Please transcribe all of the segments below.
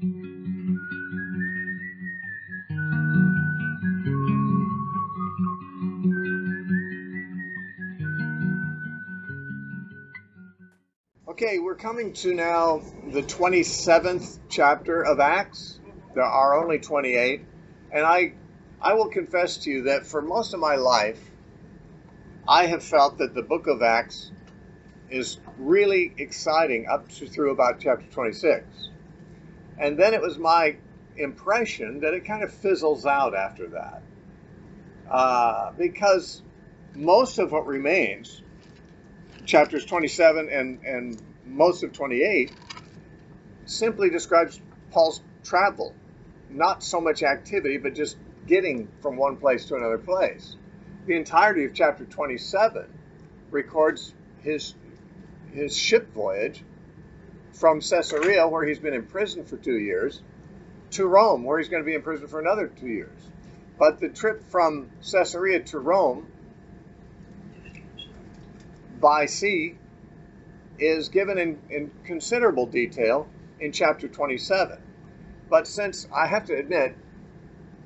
Okay, we're coming to now the 27th chapter of Acts. There are only 28, and I will confess to you that for most of my life, I have felt that the book of Acts is really exciting up to through about chapter 26. And then it was my impression that it kind of fizzles out after that. Because most of what remains, chapters 27 and most of 28, simply describes Paul's travel. Not so much activity, but just getting from one place to another place. The entirety of chapter 27 records his ship voyage from Caesarea, where he's been in prison for 2 years, to Rome, where he's going to be in prison for another 2 years. But the trip from Caesarea to Rome by sea is given in considerable detail in chapter 27. But since I have to admit,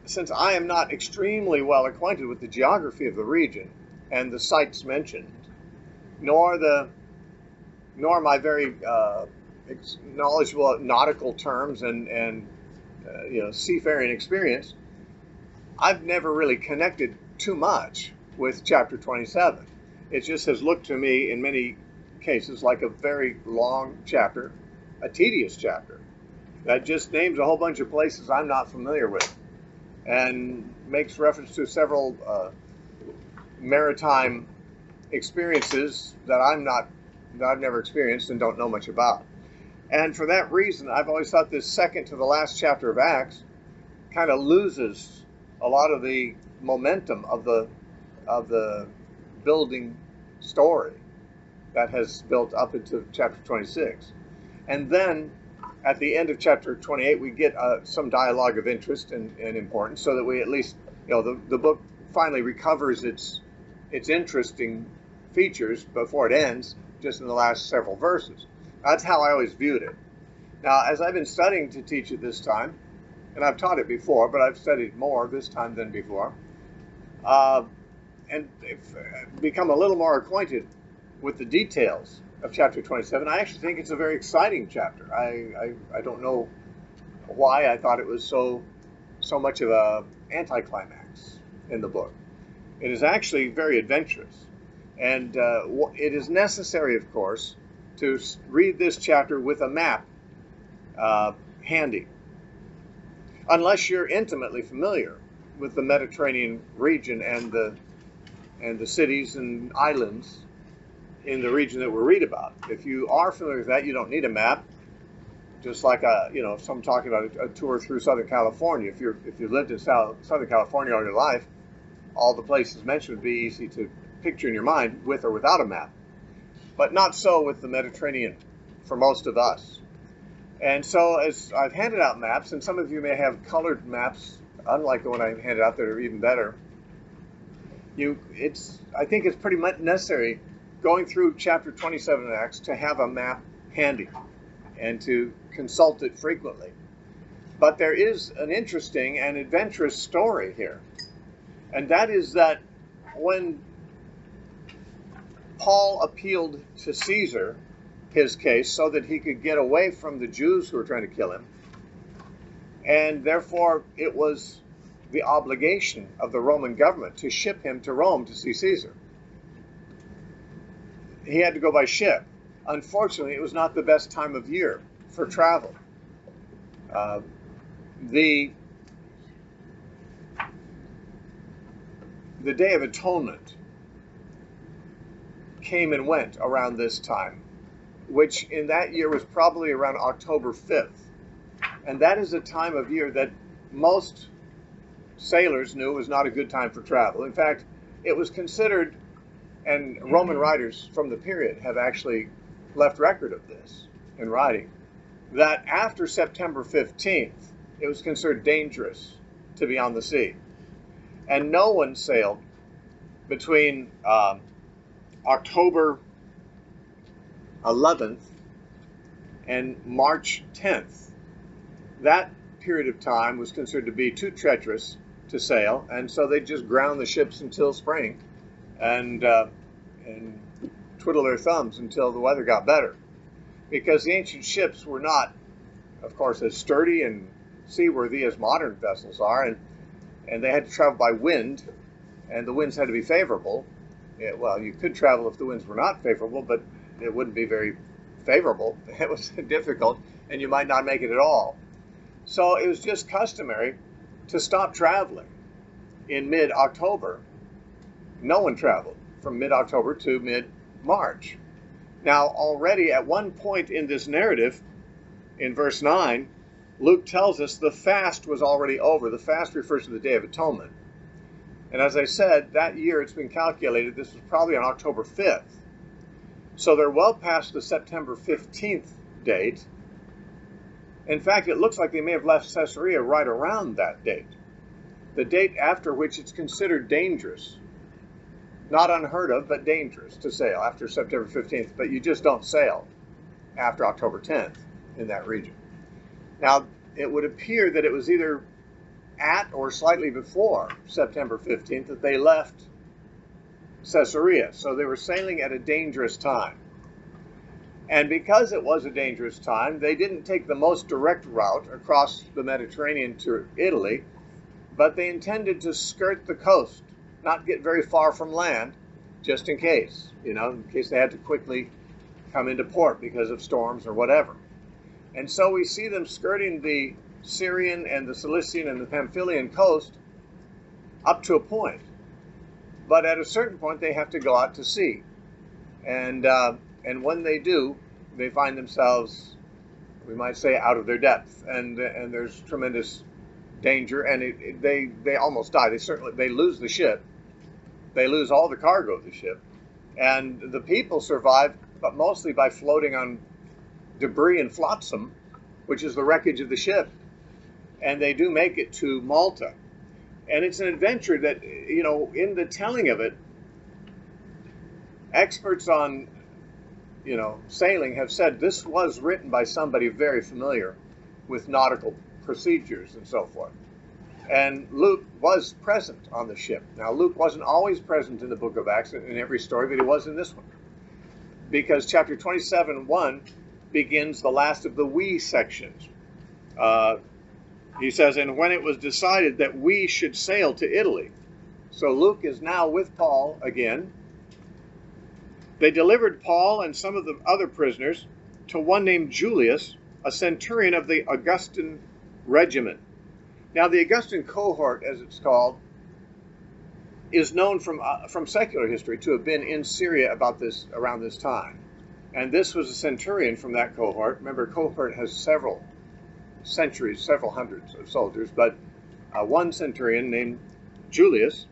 since I am not extremely well acquainted with the geography of the region and the sites mentioned, nor my very knowledgeable nautical terms and seafaring experience, I've never really connected too much with chapter 27. It just has looked to me in many cases like a very long chapter, a tedious chapter, that just names a whole bunch of places I'm not familiar with and makes reference to several maritime experiences that I've never experienced and don't know much about. And for that reason, I've always thought this second to the last chapter of Acts kind of loses a lot of the momentum of the building story that has built up into chapter 26. And then at the end of chapter 28, we get some dialogue of interest and importance, so that we at least, the book finally recovers its interesting features before it ends, just in the last several verses. That's how I always viewed it. Now, as I've been studying to teach it this time, and I've taught it before, but I've studied more this time than before, and become a little more acquainted with the details of chapter 27, I actually think it's a very exciting chapter. I don't know why I thought it was so much of a anticlimax in the book. It is actually very adventurous. And it is necessary, of course, to read this chapter with a map handy, unless you're intimately familiar with the Mediterranean region and the cities and islands in the region that we'll read about. If you are familiar with that, you don't need a map. Just like if I'm talking about a tour through Southern California. If you lived in Southern California all your life, all the places mentioned would be easy to picture in your mind with or without a map. But not so with the Mediterranean for most of us. And so as I've handed out maps, and some of you may have colored maps, unlike the one I handed out that are even better, I think it's pretty much necessary going through chapter 27 of Acts to have a map handy and to consult it frequently. But there is an interesting and adventurous story here. And that is that when Paul appealed to Caesar, his case, so that he could get away from the Jews who were trying to kill him, and therefore it was the obligation of the Roman government to ship him to Rome to see Caesar. He had to go by ship. Unfortunately, it was not the best time of year for travel. The Day of Atonement came and went around this time, which in that year was probably around October 5th. And that is a time of year that most sailors knew was not a good time for travel. In fact, it was considered, and Roman writers from the period have actually left record of this in writing, that after September 15th, it was considered dangerous to be on the sea. And no one sailed between October 11th and March 10th that period of time was considered to be too treacherous to sail, and so they just ground the ships until spring and twiddle their thumbs until the weather got better. Because the ancient ships were not, of course, as sturdy and seaworthy as modern vessels are, and they had to travel by wind, and the winds had to be favorable. Yeah, well, you could travel if the winds were not favorable, but it wouldn't be very favorable. It was difficult, and you might not make it at all. So it was just customary to stop traveling in mid-October. No one traveled from mid-October to mid-March. Now, already at one point in this narrative, in verse 9, Luke tells us the fast was already over. The fast refers to the Day of Atonement. And as I said, that year it's been calculated, this was probably on October 5th. So they're well past the September 15th date. In fact, it looks like they may have left Caesarea right around that date, the date after which it's considered dangerous. Not unheard of, but dangerous to sail after September 15th, but you just don't sail after October 10th in that region. Now, it would appear that it was either at or slightly before September 15th that they left Caesarea. So they were sailing at a dangerous time. And because it was a dangerous time, they didn't take the most direct route across the Mediterranean to Italy, but they intended to skirt the coast, not get very far from land, just in case, in case they had to quickly come into port because of storms or whatever. And so we see them skirting the Syrian and the Cilician and the Pamphylian coast up to a point. But at a certain point, they have to go out to sea. And when they do, they find themselves, we might say, out of their depth. And there's tremendous danger, and they almost die. They lose the ship. They lose all the cargo of the ship. And the people survive, but mostly by floating on debris and flotsam, which is the wreckage of the ship. And they do make it to Malta. And it's an adventure that, in the telling of it, experts on, sailing have said this was written by somebody very familiar with nautical procedures and so forth. And Luke was present on the ship. Now, Luke wasn't always present in the book of Acts in every story, but he was in this one. Because chapter 27:1 begins the last of the we sections. He says, and when it was decided that we should sail to Italy. So Luke is now with Paul again. They delivered Paul and some of the other prisoners to one named Julius, a centurion of the Augustan regiment. Now, the Augustan cohort, as it's called, is known from secular history to have been in Syria around this time. And this was a centurion from that cohort. Remember, a cohort has several hundreds of soldiers, but one centurion named Julius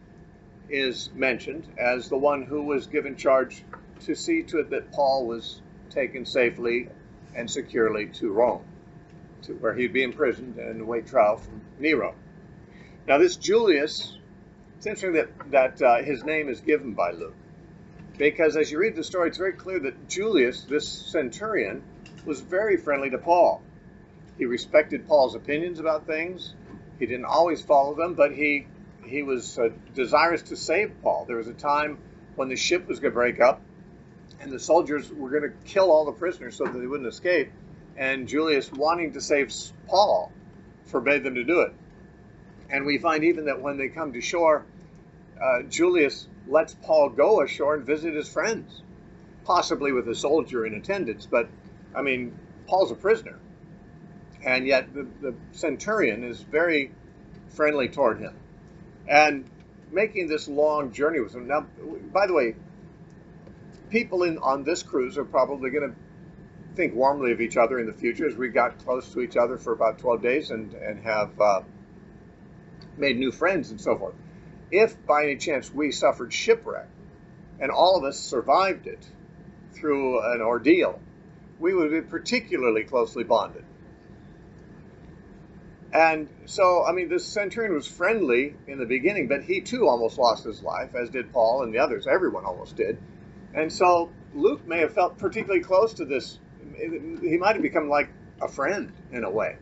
is mentioned as the one who was given charge to see to it that Paul was taken safely and securely to Rome, to where he'd be imprisoned and await trial from Nero. Now, this Julius, it's interesting that his name is given by Luke, because as you read the story, it's very clear that Julius, this centurion, was very friendly to Paul. He respected Paul's opinions about things. He didn't always follow them, but he was desirous to save Paul. There was a time when the ship was going to break up, and the soldiers were going to kill all the prisoners so that they wouldn't escape. And Julius, wanting to save Paul, forbade them to do it. And we find even that when they come to shore, Julius lets Paul go ashore and visit his friends, possibly with a soldier in attendance. But, Paul's a prisoner. And yet the centurion is very friendly toward him and making this long journey with him. Now, by the way, people on this cruise are probably going to think warmly of each other in the future, as we got close to each other for about 12 days and have made new friends and so forth. If by any chance we suffered shipwreck and all of us survived it through an ordeal, we would be particularly closely bonded. And so, this centurion was friendly in the beginning, but he too almost lost his life, as did Paul and the others. Everyone almost did. And so Luke may have felt particularly close to this. He might have become like a friend in a way.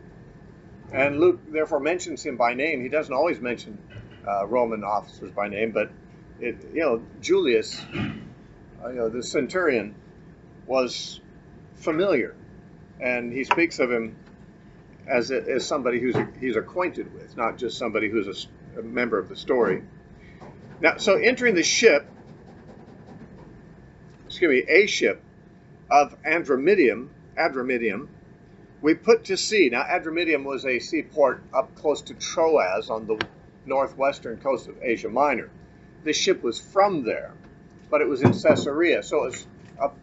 And Luke therefore mentions him by name. He doesn't always mention Roman officers by name, but Julius, the centurion, was familiar, and he speaks of him as somebody he's acquainted with, not just somebody who's a member of the story. Now, so entering the ship, a ship of Adramyttium, we put to sea. Now, Adramyttium was a seaport up close to Troas on the northwestern coast of Asia Minor. This ship was from there, but it was in Caesarea, so it was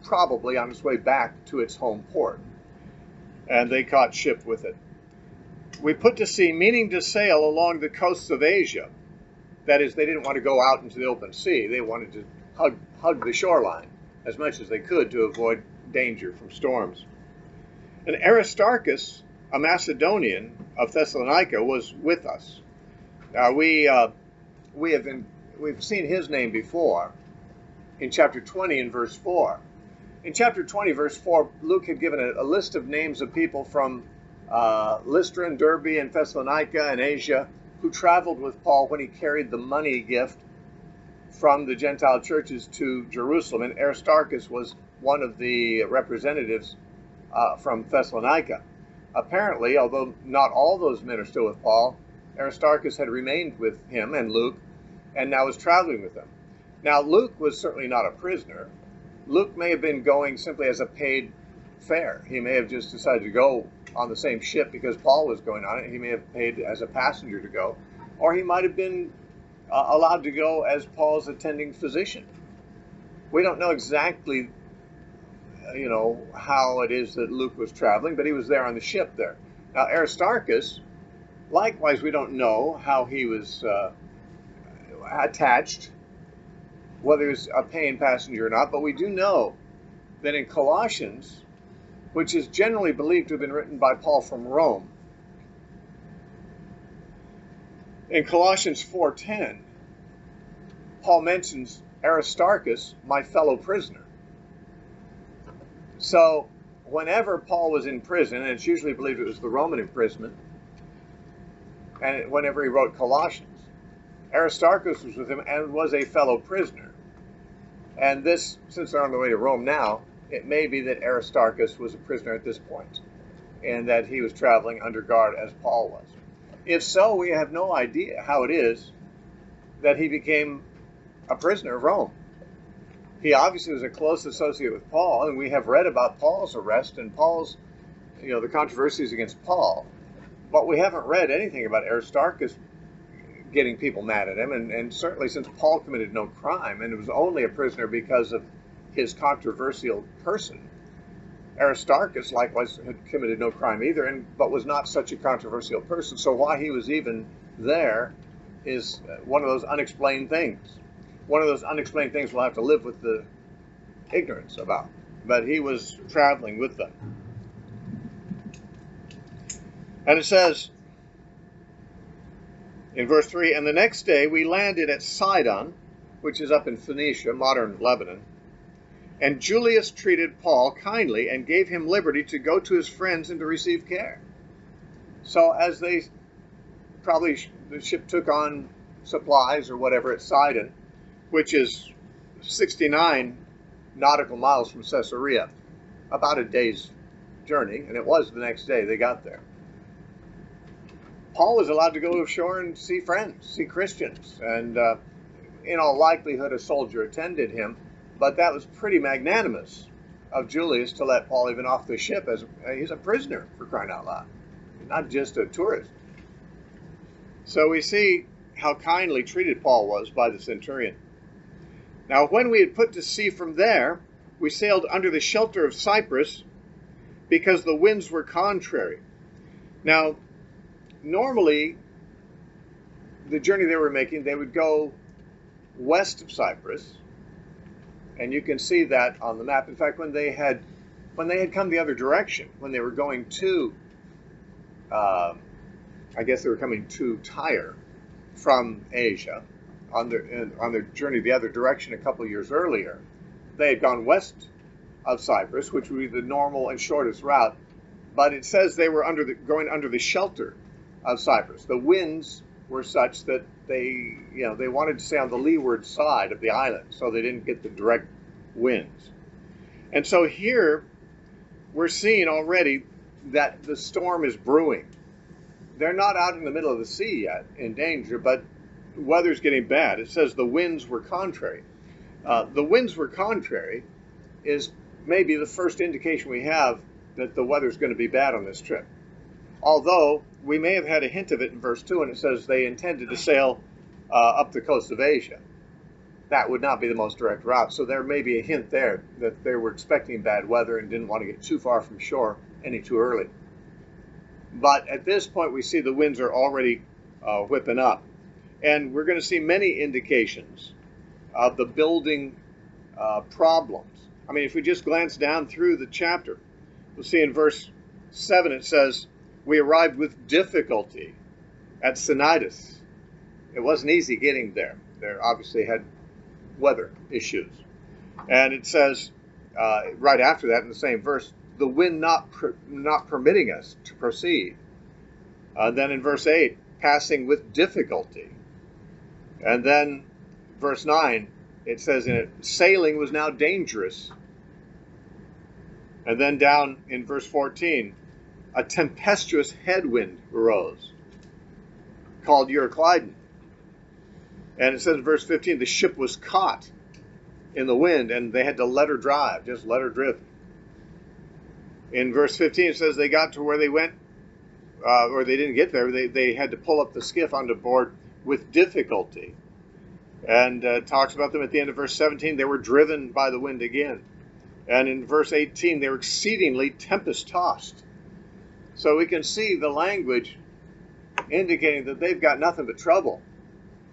probably on its way back to its home port. And they caught ship with it. We put to sea, meaning to sail along the coasts of Asia. That is, they didn't want to go out into the open sea. They wanted to hug the shoreline as much as they could to avoid danger from storms. And Aristarchus, a Macedonian of Thessalonica, was with us. Now we've seen his name before in chapter 20 and verse 4. In chapter 20, verse 4, Luke had given a list of names of people from Lystra and Derbe and Thessalonica and Asia who traveled with Paul when he carried the money gift from the Gentile churches to Jerusalem. And Aristarchus was one of the representatives from Thessalonica. Apparently, although not all those men are still with Paul, Aristarchus had remained with him and Luke and now was traveling with them. Now, Luke was certainly not a prisoner. Luke may have been going simply as a paid fare. He may have just decided to go on the same ship because Paul was going on it. He may have paid as a passenger to go. Or he might have been allowed to go as Paul's attending physician. We don't know exactly, how it is that Luke was traveling, but he was there on the ship there. Now, Aristarchus, likewise, we don't know how he was attached, whether he was a paying passenger or not, but we do know that in Colossians, which is generally believed to have been written by Paul from Rome, in Colossians 4:10, Paul mentions Aristarchus, my fellow prisoner. So whenever Paul was in prison, and it's usually believed it was the Roman imprisonment, and whenever he wrote Colossians, Aristarchus was with him and was a fellow prisoner. And this, since they're on the way to Rome now, it may be that Aristarchus was a prisoner at this point, and that he was traveling under guard as Paul was. If so, we have no idea how it is that he became a prisoner of Rome. He obviously was a close associate with Paul, and we have read about Paul's arrest and Paul's, the controversies against Paul, but we haven't read anything about Aristarchus getting people mad at him, and certainly since Paul committed no crime and was only a prisoner because of his controversial person, Aristarchus likewise had committed no crime either, but was not such a controversial person. So why he was even there is one of those unexplained things. One of those unexplained things we'll have to live with the ignorance about. But he was traveling with them. And it says in verse 3, and the next day we landed at Sidon, which is up in Phoenicia, modern Lebanon. And Julius treated Paul kindly and gave him liberty to go to his friends and to receive care. So as the ship took on supplies or whatever at Sidon, which is 69 nautical miles from Caesarea, about a day's journey, and it was the next day they got there. Paul was allowed to go ashore and see friends, see Christians, and in all likelihood a soldier attended him, but that was pretty magnanimous of Julius to let Paul even off the ship as he's a prisoner, for crying out loud, not just a tourist. So we see how kindly treated Paul was by the centurion. Now when we had put to sea from there, we sailed under the shelter of Cyprus because the winds were contrary. Now, normally, the journey they were making, they would go west of Cyprus, and you can see that on the map. In fact, when they had come the other direction, when they were going to, I guess they were coming to Tyre from Asia, on their journey the other direction a couple of years earlier, they had gone west of Cyprus, which would be the normal and shortest route. But it says they were going under the shelter of Cyprus. The winds were such that they wanted to stay on the leeward side of the island, so they didn't get the direct winds. And so here we're seeing already that the storm is brewing. They're not out in the middle of the sea yet in danger, but weather's getting bad. It says the winds were contrary. The winds were contrary is maybe the first indication we have that the weather's going to be bad on this trip. Although we may have had a hint of it in verse 2, and it says they intended to sail up the coast of Asia. That would not be the most direct route. So there may be a hint there that they were expecting bad weather and didn't want to get too far from shore any too early. But at this point, we see the winds are already whipping up. And we're going to see many indications of the building problems. I mean, if we just glance down through the chapter, we'll see in verse 7 it says, we arrived with difficulty at Sidon. It wasn't easy getting there. They obviously had weather issues. And it says, right after that in the same verse, the wind not permitting us to proceed. Then in verse 8, passing with difficulty. And then verse 9, it says in it, sailing was now dangerous. And then down in verse 14, a tempestuous headwind arose, called lightened. And it says in verse 15, the ship was caught in the wind, and they had to let her drive, just let her drift. In verse 15, it says they got to where they went, or they didn't get there. They had to pull up the skiff onto board with difficulty. And talks about them at the end of verse 17. They were driven by the wind again. And in verse 18, they were exceedingly tempest-tossed. So we can see the language indicating that they've got nothing but trouble.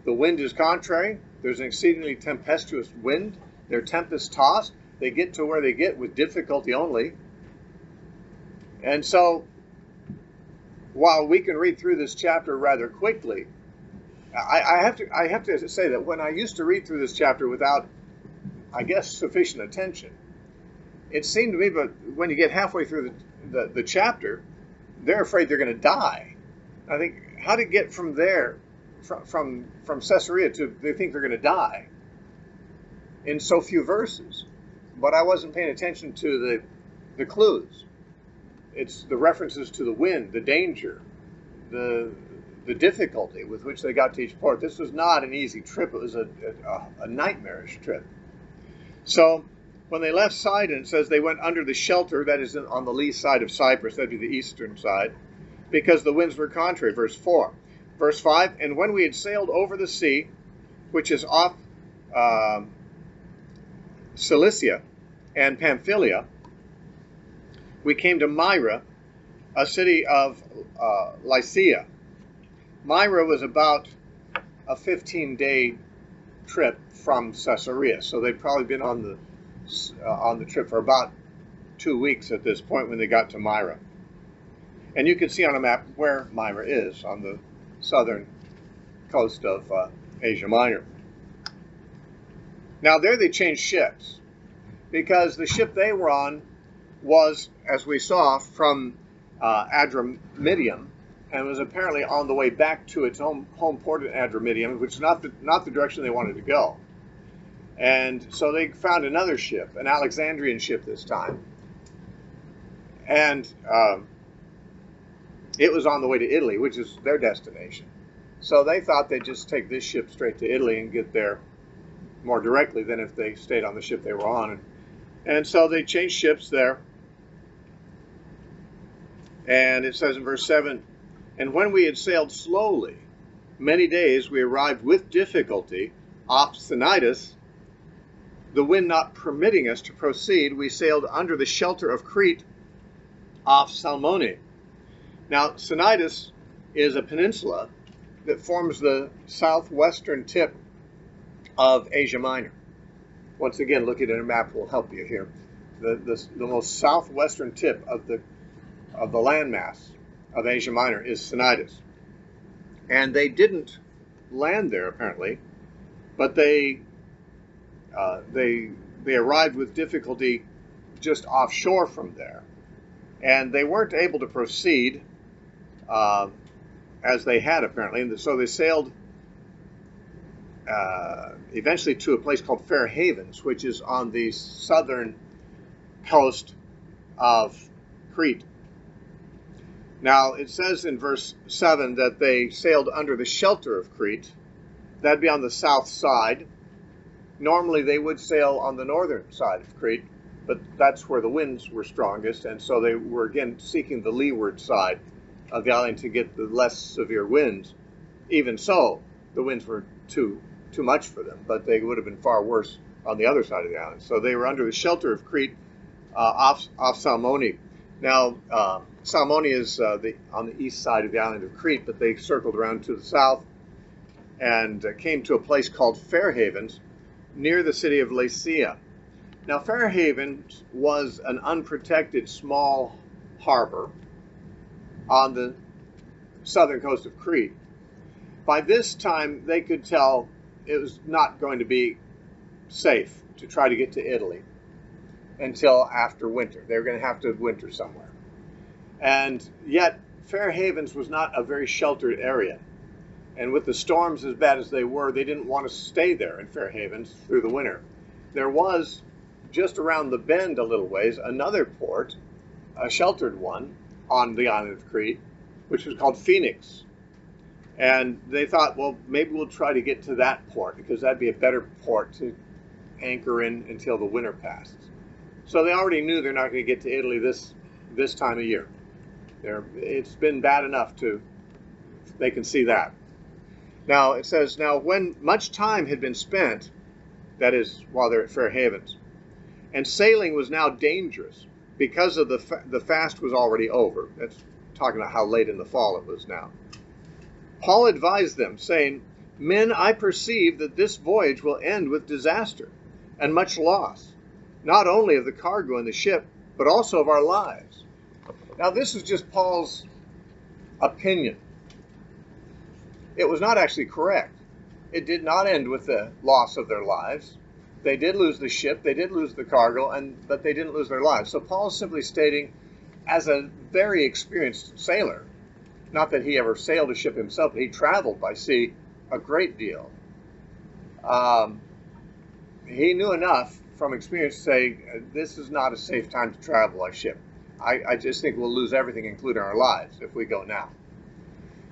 The wind is contrary. There's an exceedingly tempestuous wind. They're tempest-tossed. They get to where they get with difficulty only. And so, while we can read through this chapter rather quickly, I have to say that when I used to read through this chapter without, I guess, sufficient attention, it seemed to me, but when you get halfway through the chapter, they're afraid they're going to die. I think, how to get from there, from Caesarea to they think they're going to die in so few verses. But I wasn't paying attention to the clues. It's the references to the wind, the danger, the difficulty with which they got to each port. This was not an easy trip. It was a nightmarish trip. So when they left Sidon, it says they went under the shelter, that is on the lee side of Cyprus, that would be the eastern side, because the winds were contrary, verse 4. Verse 5, and when we had sailed over the sea, which is off Cilicia and Pamphylia, we came to Myra, a city of Lycia. Myra was about a 15-day trip from Caesarea, so they'd probably been on the trip for about 2 weeks at this point when they got to Myra. And you can see on a map where Myra is, on the southern coast of Asia Minor. Now there they changed ships, because the ship they were on was, as we saw, from Adramyttium, and was apparently on the way back to its home port at Adramyttium, which is not the direction they wanted to go. And so they found another ship, an Alexandrian ship this time, and it was on the way to Italy, which is their destination. So they thought they'd just take this ship straight to Italy and get there more directly than if they stayed on the ship they were on. And so they changed ships there. And it says in verse 7, and when we had sailed slowly many days, we arrived with difficulty off Sidon. The wind not permitting us to proceed, we sailed under the shelter of Crete off Salmone. Now, Sidon is a peninsula that forms the southwestern tip of Asia Minor. Once again, looking at a map will help you here. The most southwestern tip of the landmass of Asia Minor is Sidon. And they didn't land there, apparently, but they arrived with difficulty just offshore from there. And they weren't able to proceed as they had apparently. And so they sailed eventually to a place called Fair Havens, which is on the southern coast of Crete. Now, it says in verse 7 that they sailed under the shelter of Crete. That'd be on the south side. Normally, they would sail on the northern side of Crete, but that's where the winds were strongest, and so they were, again, seeking the leeward side of the island to get the less severe winds. Even so, the winds were too much for them, but they would have been far worse on the other side of the island. So they were under the shelter of Crete off Salmone. Now, Salmone is on the east side of the island of Crete, but they circled around to the south and came to a place called Fair Havens near the city of Lasea. Now, Fair Havens was an unprotected small harbor on the southern coast of Crete. By this time, they could tell it was not going to be safe to try to get to Italy until after winter. They were going to have to winter somewhere. And yet, Fair Havens was not a very sheltered area. And with the storms as bad as they were, they didn't want to stay there in Fair Havens through the winter. There was, just around the bend a little ways, another port, a sheltered one, on the island of Crete, which was called Phoenix. And they thought, well, maybe we'll try to get to that port, because that'd be a better port to anchor in until the winter passes. So they already knew they're not going to get to Italy this time of year. It's been bad enough they can see that. Now, it says, now when much time had been spent, that is, while they're at Fair Havens, and sailing was now dangerous because of the fast was already over. That's talking about how late in the fall it was now. Paul advised them, saying, men, I perceive that this voyage will end with disaster and much loss, not only of the cargo and the ship, but also of our lives. Now, this is just Paul's opinion. It was not actually correct. It did not end with the loss of their lives. They did lose the ship, they did lose the cargo, but they didn't lose their lives. So Paul is simply stating, as a very experienced sailor, not that he ever sailed a ship himself, but he traveled by sea a great deal. He knew enough from experience to say, this is not a safe time to travel by ship. I just think we'll lose everything, including our lives, if we go now.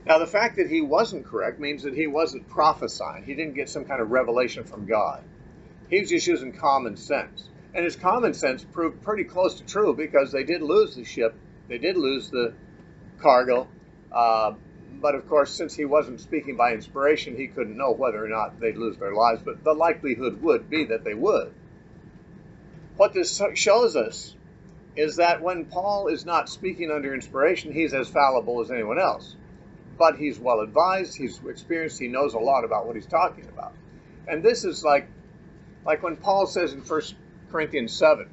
Now, the fact that he wasn't correct means that he wasn't prophesying. He didn't get some kind of revelation from God. He was just using common sense. And his common sense proved pretty close to true, because they did lose the ship. They did lose the cargo. But, of course, since he wasn't speaking by inspiration, he couldn't know whether or not they'd lose their lives. But the likelihood would be that they would. What this shows us is that when Paul is not speaking under inspiration, he's as fallible as anyone else. But he's well advised, he's experienced, he knows a lot about what he's talking about. And this is like when Paul says in 1 Corinthians 7,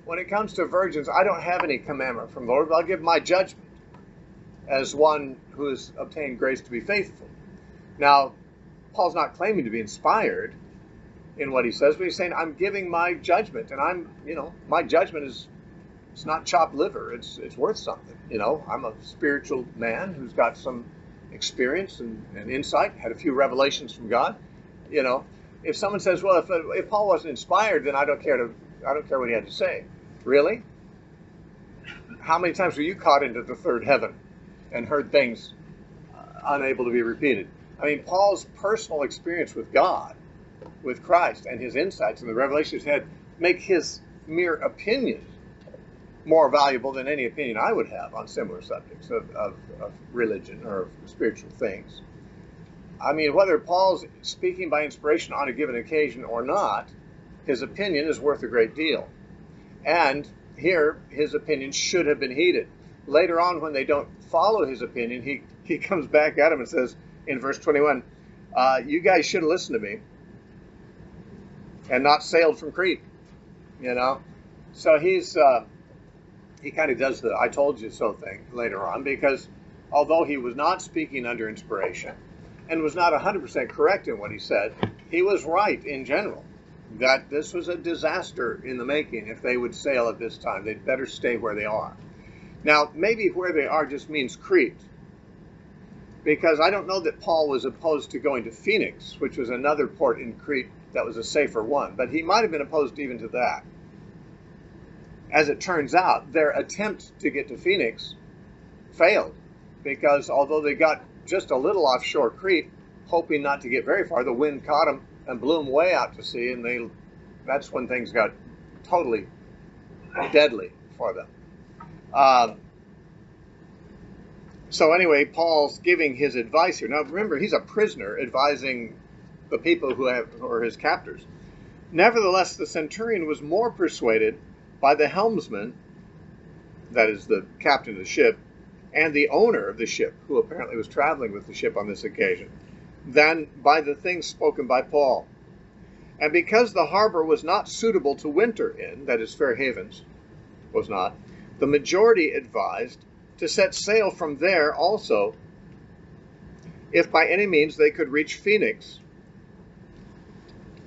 when it comes to virgins, I don't have any commandment from the Lord, but I'll give my judgment as one who has obtained grace to be faithful. Now, Paul's not claiming to be inspired in what he says, but he's saying, I'm giving my judgment, and my judgment is, it's not chopped liver, it's worth something. I'm a spiritual man who's got some experience and insight, had a few revelations from God. If someone says, well, if Paul wasn't inspired, then I don't care what he had to say. Really? How many times were you caught into the third heaven and heard things unable to be repeated? I mean, Paul's personal experience with God, with Christ, and his insights and the revelations he had make his mere opinion more valuable than any opinion I would have on similar subjects of religion or of spiritual things. I mean, whether Paul's speaking by inspiration on a given occasion or not, his opinion is worth a great deal. And here, his opinion should have been heeded. Later on, when they don't follow his opinion, he comes back at him and says in verse 21, you guys should have listened to me and not sailed from Crete. So he kind of does the I told you so thing later on, because although he was not speaking under inspiration and was not 100% correct in what he said, he was right in general that this was a disaster in the making if they would sail at this time. They'd better stay where they are. Now, maybe where they are just means Crete, because I don't know that Paul was opposed to going to Phoenix, which was another port in Crete that was a safer one, but he might have been opposed even to that. As it turns out, their attempt to get to Phoenix failed, because although they got just a little offshore Crete, hoping not to get very far, the wind caught them and blew them way out to sea, and that's when things got totally deadly for them. So anyway, Paul's giving his advice here. Now remember, he's a prisoner advising the people who are his captors. Nevertheless, the centurion was more persuaded by the helmsman, that is the captain of the ship, and the owner of the ship, who apparently was traveling with the ship on this occasion, than by the things spoken by Paul. And because the harbor was not suitable to winter in, that is, Fair Havens was not, the majority advised to set sail from there also, if by any means they could reach Phoenix,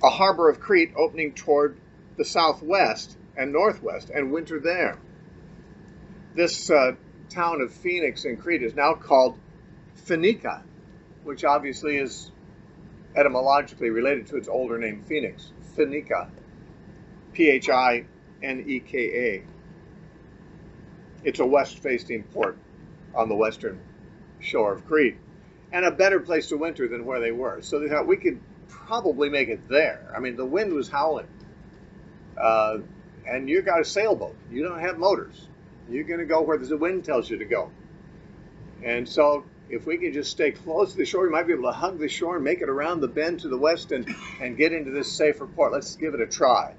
a harbor of Crete opening toward the southwest and northwest, and winter there. This town of Phoenix in Crete is now called Phoenicia, which obviously is etymologically related to its older name, Phoenix. Phoenicia, Phineka. It's a west-facing port on the western shore of Crete, and a better place to winter than where they were. So they thought, we could probably make it there. I mean, the wind was howling, and you got a sailboat. You don't have motors. You're going to go where the wind tells you to go. And so if we could just stay close to the shore, we might be able to hug the shore and make it around the bend to the west and get into this safer port. Let's give it a try.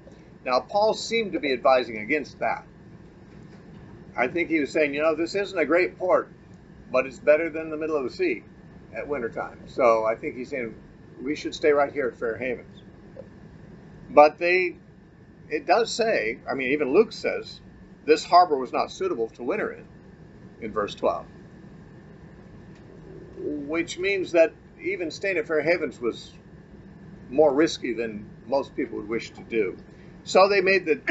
Now, Paul seemed to be advising against that. I think he was saying, this isn't a great port, but it's better than the middle of the sea at wintertime. So I think he's saying we should stay right here at Fair Havens. But it does say, even Luke says, this harbor was not suitable to winter in verse 12. Which means that even staying at Fair Havens was more risky than most people would wish to do. So they made the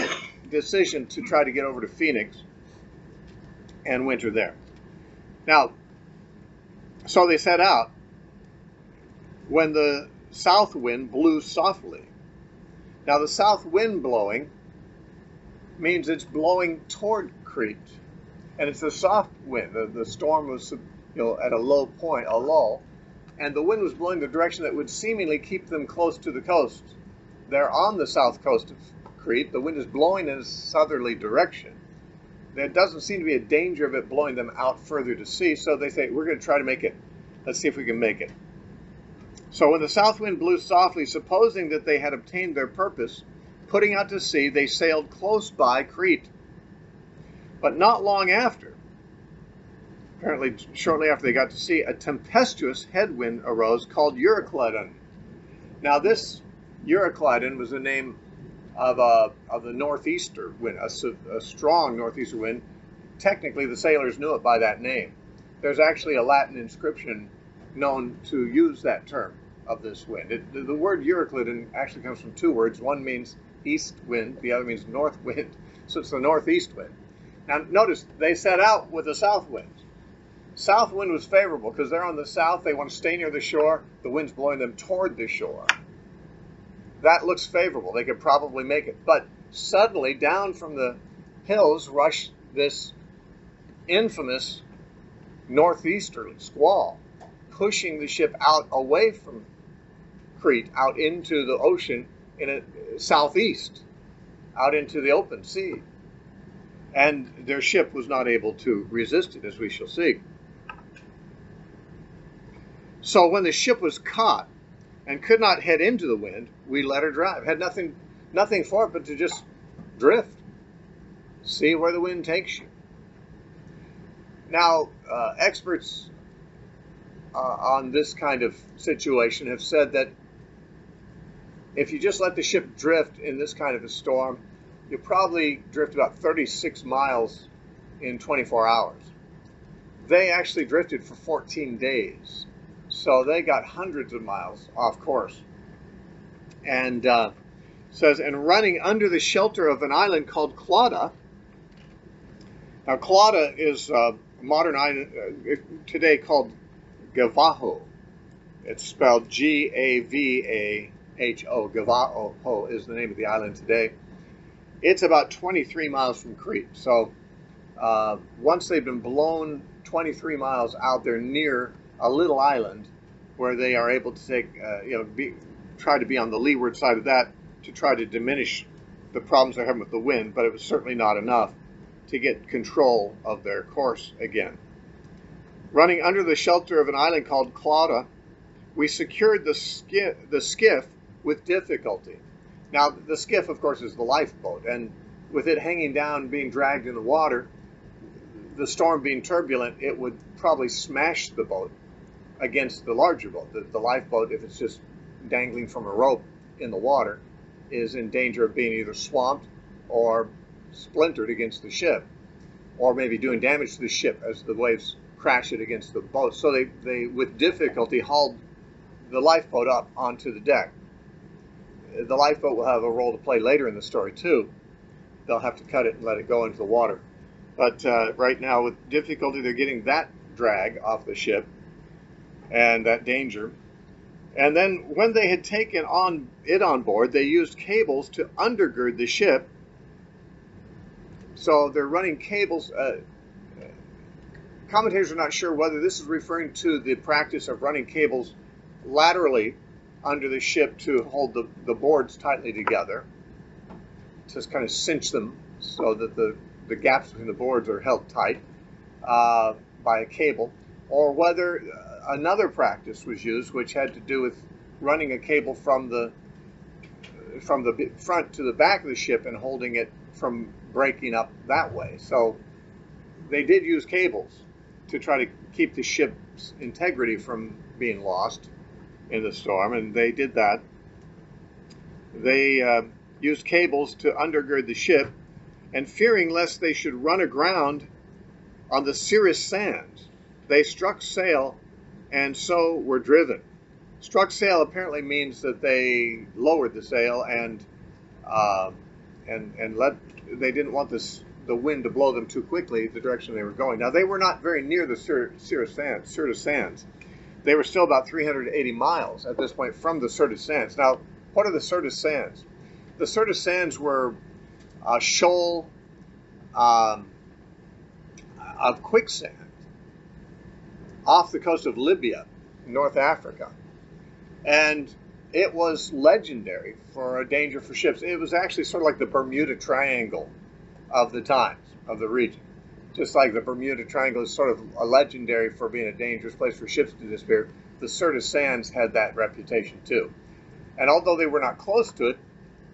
decision to try to get over to Phoenix and winter there. Now, so they set out when the south wind blew softly. Now, the south wind blowing means it's blowing toward Crete, and it's a soft wind. The storm was at a low point, a lull, and the wind was blowing the direction that would seemingly keep them close to the coast. They're on the south coast of Crete. The wind is blowing in a southerly direction. There doesn't seem to be a danger of it blowing them out further to sea, so they say, we're going to try to make it. Let's see if we can make it. So when the south wind blew softly, supposing that they had obtained their purpose, putting out to sea, they sailed close by Crete. But not long after, apparently shortly after they got to sea, a tempestuous headwind arose called Miraculously. Now this Miraculously was the name of the northeaster wind, a strong northeaster wind. Technically, the sailors knew it by that name. There's actually a Latin inscription known to use that term of this wind. The word Miraculously actually comes from two words. One means east wind, the other means north wind. So it's the northeast wind. Now notice, they set out with a south wind. South wind was favorable because they're on the south. They want to stay near the shore. The wind's blowing them toward the shore. That looks favorable. They could probably make it. But suddenly, down from the hills rushed this infamous northeasterly squall, pushing the ship out away from Crete, out into the ocean in a southeast, out into the open sea. And their ship was not able to resist it, as we shall see. So when the ship was caught and could not head into the wind, we let her drive. Had nothing for it but to just drift. See where the wind takes you. Now, experts on this kind of situation have said that if you just let the ship drift in this kind of a storm, you'll probably drift about 36 miles in 24 hours. They actually drifted for 14 days. So they got hundreds of miles off course. And says, and running under the shelter of an island called Clauda. Now, Clauda is a modern island today called Gavaho. It's spelled Gavaho. Gavaho is the name of the island today. It's about 23 miles from Crete. So once they've been blown 23 miles out, they're near a little island where they are able to take, try to be on the leeward side of that to try to diminish the problems they're having with the wind, but it was certainly not enough to get control of their course again. Running under the shelter of an island called Clauda, we secured the skiff with difficulty. Now, the skiff, of course, is the lifeboat, and with it hanging down, being dragged in the water, the storm being turbulent, it would probably smash the boat against the larger boat. The lifeboat, if it's just dangling from a rope in the water, is in danger of being either swamped or splintered against the ship, or maybe doing damage to the ship as the waves crash it against the boat. So they with difficulty, hauled the lifeboat up onto the deck. The lifeboat will have a role to play later in the story, too. They'll have to cut it and let it go into the water. But right now, with difficulty, they're getting that drag off the ship and that danger. And then when they had taken on board, they used cables to undergird the ship. So they're running cables. Commentators are not sure whether this is referring to the practice of running cables laterally under the ship to hold the boards tightly together, to kind of cinch them so that the gaps between the boards are held tight by a cable, or whether another practice was used which had to do with running a cable from the front to the back of the ship and holding it from breaking up that way. So they did use cables to try to keep the ship's integrity from being lost in the storm, and they did that. They used cables to undergird the ship, and fearing lest they should run aground on the Cirrus sands, they struck sail and so were driven. Struck sail apparently means that they lowered the sail and they didn't want the wind to blow them too quickly the direction they were going. Now, they were not very near the Cirrus sands. They were still about 380 miles at this point from the Cirrus sands. Now, what are the Cirrus sands? The Cirrus sands were a shoal of quicksand off the coast of Libya, North Africa. And it was legendary for a danger for ships. It was actually sort of like the Bermuda Triangle of the times, of the region. Just like the Bermuda Triangle is sort of a legendary for being a dangerous place for ships to disappear, the Cirrus sands had that reputation too. And although they were not close to it,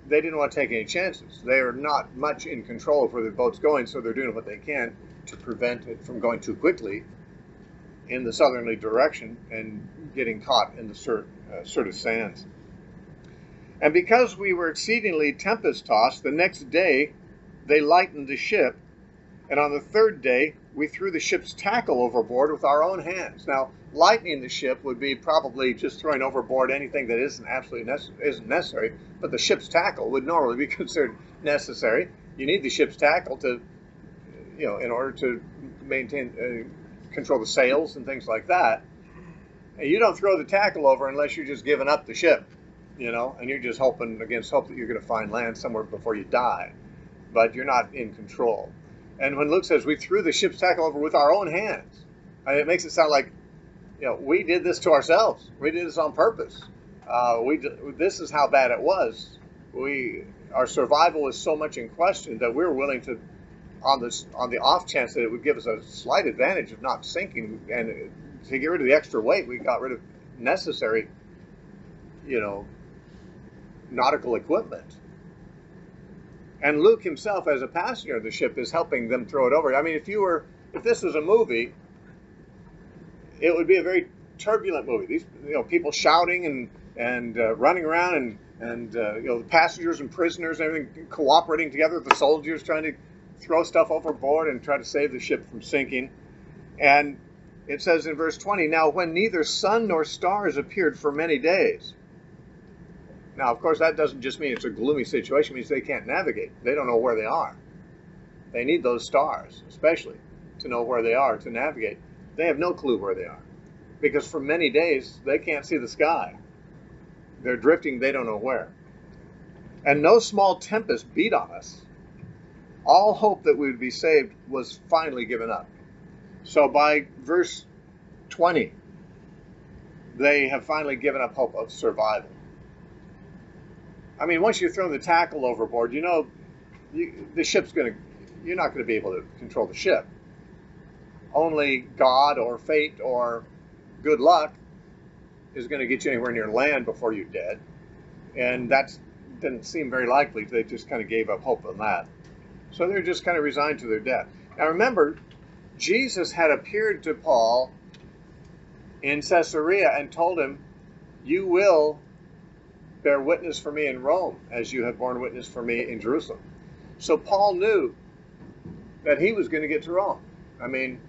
they didn't want to take any chances. They are not much in control of where the boat's going, so they're doing what they can to prevent it from going too quickly in the southerly direction and getting caught in the Cirrus sands. And because we were exceedingly tempest-tossed, the next day they lightened the ship, and on the third day we threw the ship's tackle overboard with our own hands. Now, lightening the ship would be probably just throwing overboard anything that isn't necessary, but the ship's tackle would normally be considered necessary. You need the ship's tackle to, in order to maintain, control the sails and things like that. And you don't throw the tackle over unless you're just giving up the ship, and you're just hoping against hope that you're going to find land somewhere before you die. But you're not in control. And when Luke says we threw the ship's tackle over with our own hands, it makes it sound like, we did this to ourselves. We did this on purpose. This is how bad it was. Our survival was so much in question that we were willing to, on the off chance that it would give us a slight advantage of not sinking, and to get rid of the extra weight, we got rid of necessary, nautical equipment. And Luke himself, as a passenger of the ship, is helping them throw it over. I mean, if this was a movie, it would be a very turbulent movie. These, people shouting and running around, and the passengers and prisoners and everything cooperating together with the soldiers, trying to throw stuff overboard and try to save the ship from sinking. And it says in verse 20, now when neither sun nor stars appeared for many days. Now, of course, that doesn't just mean it's a gloomy situation. It means they can't navigate. They don't know where they are. They need those stars, especially, to know where they are, to navigate. They have no clue where they are. because for many days they can't see the sky. They're drifting, they don't know where. And no small tempest beat on us. All hope that we would be saved was finally given up. So by verse 20, they have finally given up hope of survival. I mean, once you throw the tackle overboard, you know the ship's you're not going to be able to control the ship. Only God or fate or good luck is going to get you anywhere near land before you're dead. And that didn't seem very likely. They just kind of gave up hope on that. So they're just kind of resigned to their death. Now remember, Jesus had appeared to Paul in Caesarea and told him, you will bear witness for me in Rome as you have borne witness for me in Jerusalem. So Paul knew that he was going to get to Rome. I mean,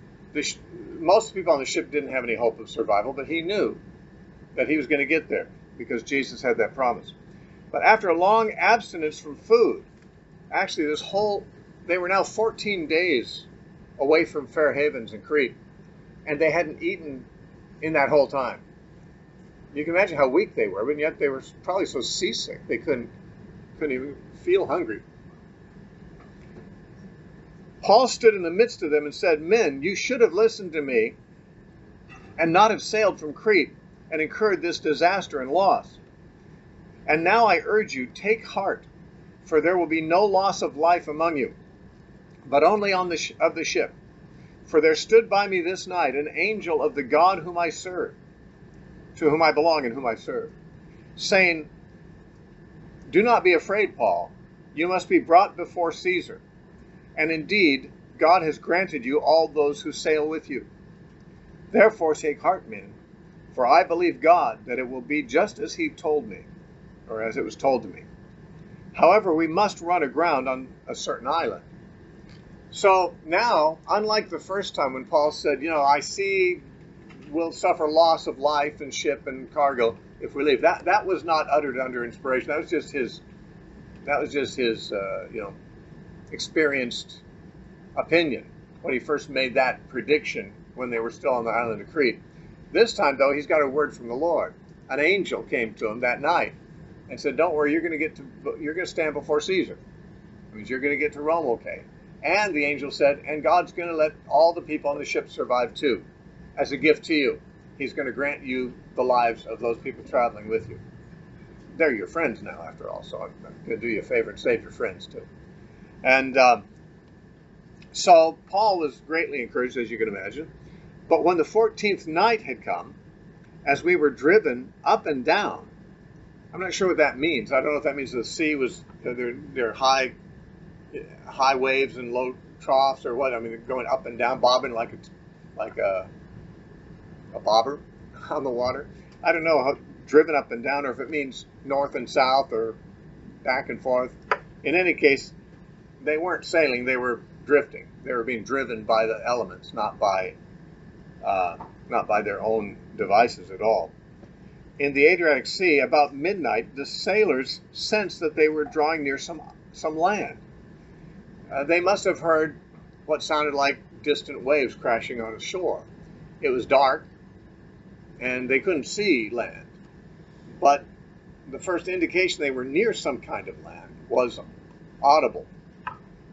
most people on the ship didn't have any hope of survival, but he knew that he was going to get there because Jesus had that promise. But after a long abstinence from food, actually they were now 14 days away from fair havens in Crete, and they hadn't eaten in that whole time. You can imagine how weak they were, but yet they were probably so seasick they couldn't even feel hungry. Paul stood in the midst of them and said, men, you should have listened to me and not have sailed from Crete and incurred this disaster and loss. And now I urge you, take heart, for there will be no loss of life among you, but only on of the ship. For there stood by me this night an angel of the God whom I serve, to whom I belong and whom I serve, saying, do not be afraid, Paul. You must be brought before Caesar. And indeed, God has granted you all those who sail with you. Therefore take heart, men, for I believe God that it will be just as he told me, or as it was told to me. However, we must run aground on a certain island. So now, unlike the first time when Paul said, I see we'll suffer loss of life and ship and cargo if we leave. That was not uttered under inspiration. That was just his experienced opinion when he first made that prediction when they were still on the island of Crete. This time, though, he's got a word from the Lord. An angel came to him that night and said, don't worry, you're going to stand before Caesar. That means you're going to get to Rome okay. And the angel said, and God's going to let all the people on the ship survive too, as a gift to you. He's going to grant you the lives of those people traveling with you. They're your friends now, after all, so I'm going to do you a favor and save your friends too. And so Paul was greatly encouraged, as you can imagine. But when the 14th night had come, as we were driven up and down, I'm not sure what that means. I don't know if that means the sea was, there are high waves and low troughs or what. I mean, they're going up and down, bobbing like a bobber on the water. I don't know how driven up and down, or if it means north and south or back and forth. In any case, they weren't sailing, they were drifting. They were being driven by the elements, not by their own devices at all. In the Adriatic Sea, about midnight, the sailors sensed that they were drawing near some land. They must have heard what sounded like distant waves crashing on the shore. It was dark, and they couldn't see land. But the first indication they were near some kind of land was audible.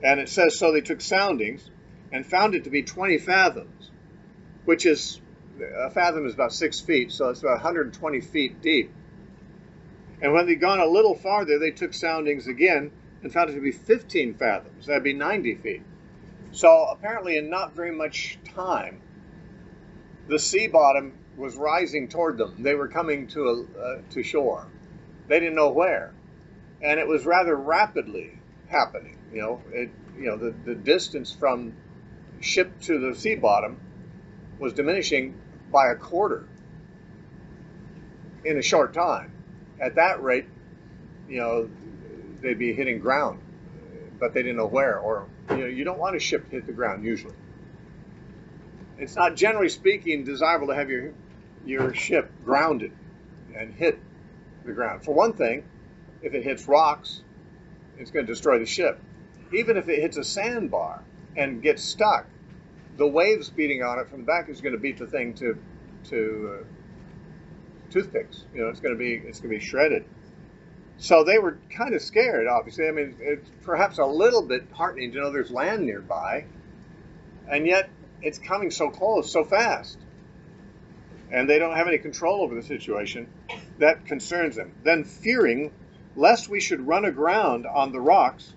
And it says, so they took soundings and found it to be 20 fathoms, which is, a fathom is about 6 feet, so it's about 120 feet deep. And when they'd gone a little farther, they took soundings again and found it to be 15 fathoms. That'd be 90 feet. So apparently in not very much time, the sea bottom was rising toward them. They were coming to shore. They didn't know where. And it was rather rapidly happening. The distance from ship to the sea bottom was diminishing by a quarter in a short time. At that rate, they'd be hitting ground, but they didn't know where. Or you don't want a ship to hit the ground usually. It's not, generally speaking, desirable to have your ship grounded and hit the ground. For one thing, if it hits rocks, it's going to destroy the ship. Even if it hits a sandbar and gets stuck, the waves beating on it from the back is going to beat the thing to toothpicks. It's going to be shredded. So they were kind of scared, obviously. I mean, it's perhaps a little bit heartening to know there's land nearby, and yet it's coming so close, so fast. And they don't have any control over the situation. That concerns them. Then, fearing lest we should run aground on the rocks,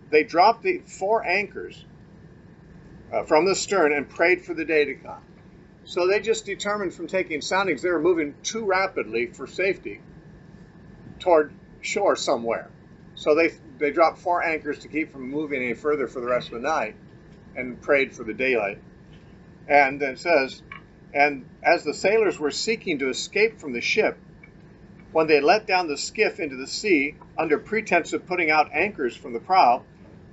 they dropped the 4 anchors from the stern and prayed for the day to come. So they just determined from taking soundings they were moving too rapidly for safety toward shore somewhere. So they dropped 4 anchors to keep from moving any further for the rest of the night and prayed for the daylight. And then it says, and as the sailors were seeking to escape from the ship, when they let down the skiff into the sea under pretense of putting out anchors from the prow,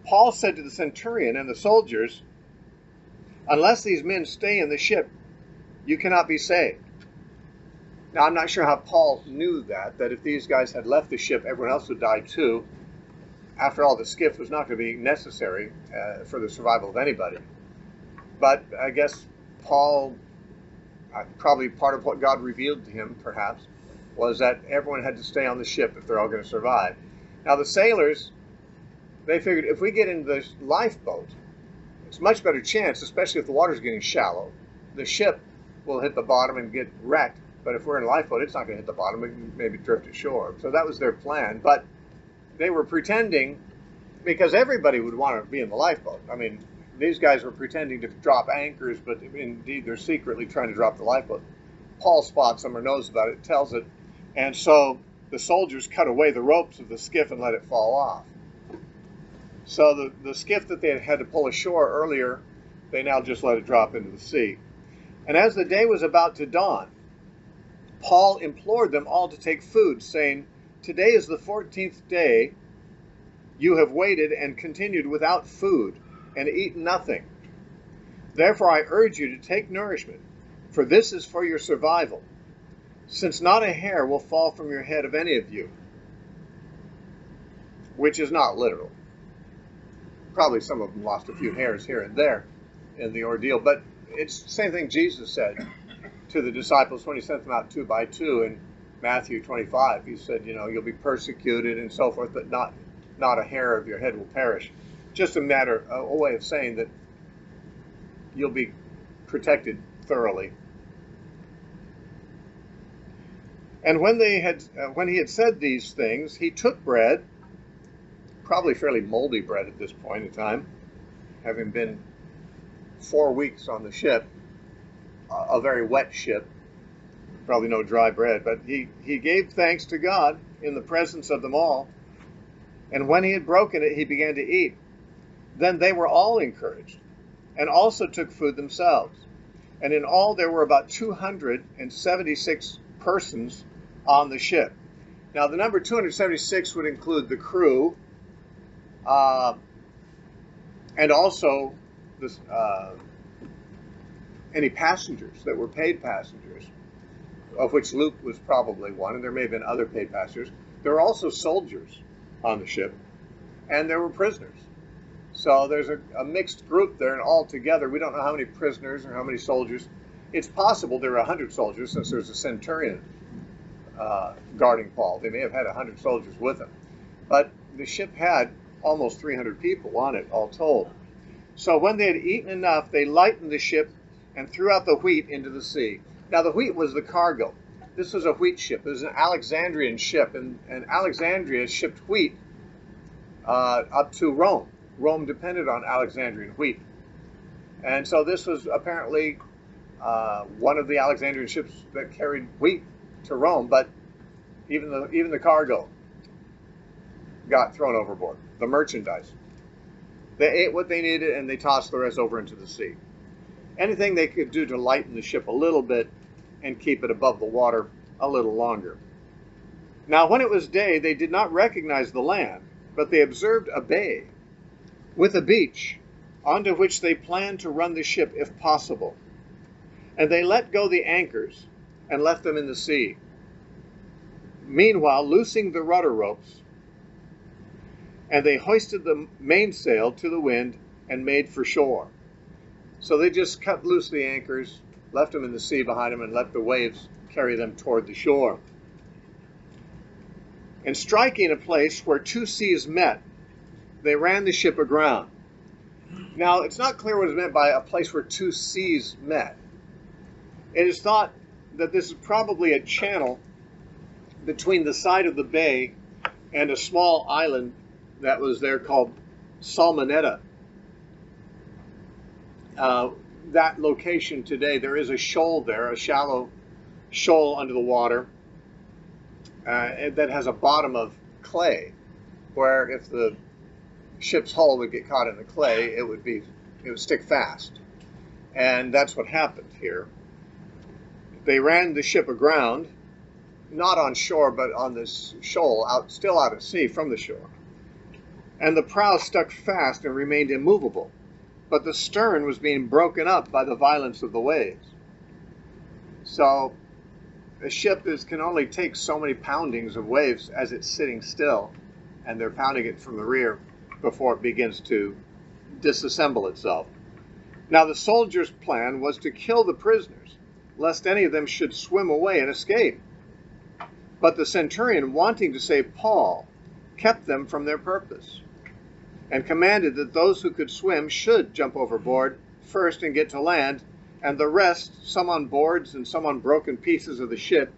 Paul said to the centurion and the soldiers, unless these men stay in the ship, you cannot be saved. Now, I'm not sure how Paul knew that if these guys had left the ship, everyone else would die too. After all, the skiff was not going to be necessary for the survival of anybody. But I guess Paul, probably part of what God revealed to him, perhaps, was that everyone had to stay on the ship if they're all going to survive. Now, the sailors, they figured if we get into this lifeboat, it's a much better chance, especially if the water's getting shallow. The ship will hit the bottom and get wrecked. But if we're in a lifeboat, it's not going to hit the bottom. We can maybe drift ashore. So that was their plan. But they were pretending, because everybody would want to be in the lifeboat. I mean, these guys were pretending to drop anchors, but indeed they're secretly trying to drop the lifeboat. Paul spots them or knows about it, tells it. And so the soldiers cut away the ropes of the skiff and let it fall off. So the skiff that they had to pull ashore earlier, they now just let it drop into the sea. And as the day was about to dawn, Paul implored them all to take food, saying, today is the 14th day you have waited and continued without food and eaten nothing. Therefore I urge you to take nourishment, for this is for your survival, since not a hair will fall from your head of any of you. Which is not literal. Probably some of them lost a few hairs here and there in the ordeal, but it's the same thing Jesus said to the disciples when he sent them out 2 by 2 in Matthew 25. He said, you'll be persecuted and so forth, but not a hair of your head will perish. Just a way of saying that you'll be protected thoroughly. And when he had said these things, he took bread, probably fairly moldy bread at this point in time, having been 4 weeks on the ship, a very wet ship, probably no dry bread, but he gave thanks to God in the presence of them all. And when he had broken it, he began to eat. Then they were all encouraged, and also took food themselves. And in all there were about 276 persons on the ship. Now the number 276 would include the crew, and also this, any passengers that were paid passengers, of which Luke was probably one, and there may have been other paid passengers. There were also soldiers on the ship, and there were prisoners. So there's a mixed group there, and all together, we don't know how many prisoners or how many soldiers. It's possible there were 100 soldiers, since there's a centurion guarding Paul. They may have had 100 soldiers with them. But the ship had almost 300 people on it, all told. So when they had eaten enough, they lightened the ship and threw out the wheat into the sea. Now the wheat was the cargo. This was a wheat ship. It was an Alexandrian ship, and Alexandria shipped wheat up to Rome. Rome depended on Alexandrian wheat. And so this was apparently one of the Alexandrian ships that carried wheat to Rome, but even the cargo got thrown overboard, the merchandise. They ate what they needed, and they tossed the rest over into the sea. Anything they could do to lighten the ship a little bit and keep it above the water a little longer. Now when it was day, they did not recognize the land, but they observed a bay with a beach, onto which they planned to run the ship if possible. And they let go the anchors and left them in the sea. Meanwhile, loosing the rudder ropes, and they hoisted the mainsail to the wind and made for shore. So they just cut loose the anchors, left them in the sea behind them, and let the waves carry them toward the shore. And striking a place where two seas met, they ran the ship aground. Now, it's not clear what is meant by a place where two seas met. It is thought that this is probably a channel between the side of the bay and a small island that was there called Salmonetta. That location today, there is a shoal there, a shallow shoal under the water that has a bottom of clay, where if the ship's hull would get caught in the clay, it would stick fast. And that's what happened here. They ran the ship aground, not on shore, but on this shoal, still out at sea from the shore. And the prow stuck fast and remained immovable, but the stern was being broken up by the violence of the waves. So a ship can only take so many poundings of waves as it's sitting still, and they're pounding it from the rear before it begins to disassemble itself. Now the soldiers' plan was to kill the prisoners, lest any of them should swim away and escape. But the centurion, wanting to save Paul, kept them from their purpose, and commanded that those who could swim should jump overboard first and get to land, and the rest, some on boards and some on broken pieces of the ship.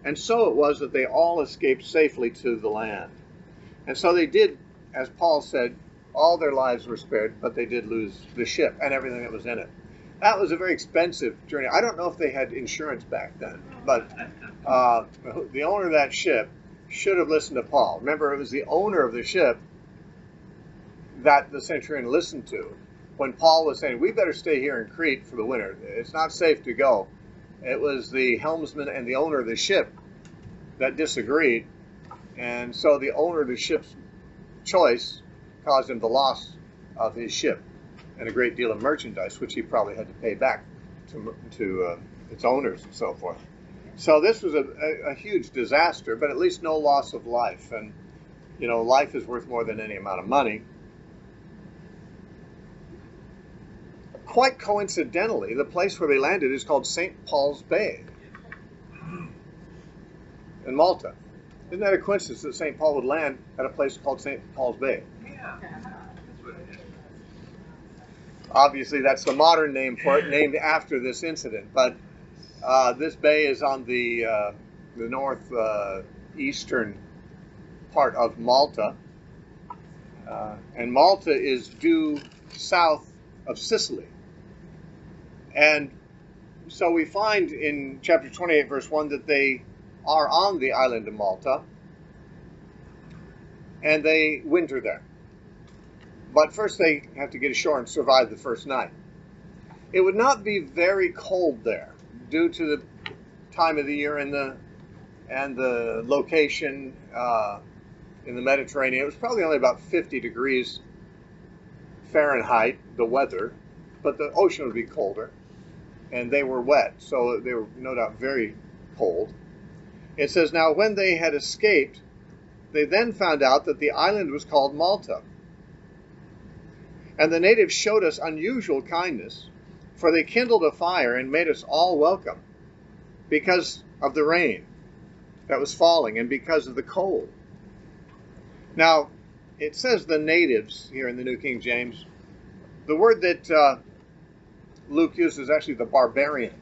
And so it was that they all escaped safely to the land. And so they did, as Paul said, all their lives were spared, but they did lose the ship and everything that was in it. That was a very expensive journey. I don't know if they had insurance back then, but the owner of that ship should have listened to Paul. Remember, it was the owner of the ship that the centurion listened to when Paul was saying, we better stay here in Crete for the winter. It's not safe to go. It was the helmsman and the owner of the ship that disagreed, and so the owner of the ship's choice caused him the loss of his ship and a great deal of merchandise, which he probably had to pay back to its owners and so forth. So this was a huge disaster, but at least no loss of life. And, you know, life is worth more than any amount of money. Quite coincidentally, the place where they landed is called St. Paul's Bay in Malta. Isn't that a coincidence that St. Paul would land at a place called St. Paul's Bay? Yeah, that's what it is. Obviously, that's the modern name for it, named after this incident. But this bay is on the northeastern part of Malta. And Malta is due south of Sicily. And so we find in chapter 28, verse 1, that they are on the island of Malta, and they winter there. But first they have to get ashore and survive the first night. It would not be very cold there due to the time of the year and the location in the Mediterranean. It was probably only about 50 degrees Fahrenheit, the weather, but the ocean would be colder, and they were wet, so they were no doubt very cold. It says, now when they had escaped, they then found out that the island was called Malta. And the natives showed us unusual kindness, for they kindled a fire and made us all welcome, because of the rain that was falling and because of the cold. Now, it says the natives here in the New King James. The word that Luke uses is actually the barbarians.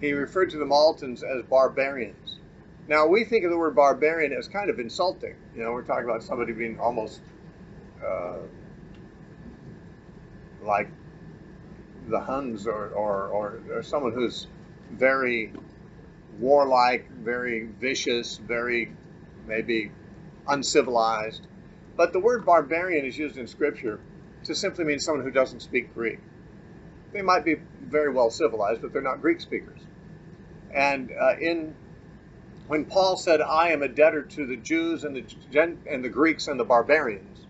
He referred to the Maltans as barbarians. Now, we think of the word barbarian as kind of insulting. You know, we're talking about somebody being almost like the Huns or someone who's very warlike, very vicious, very maybe uncivilized. But the word barbarian is used in Scripture to simply mean someone who doesn't speak Greek. They might be very well civilized, but they're not Greek speakers. And when Paul said, I am a debtor to the Jews and the Greeks and the barbarians,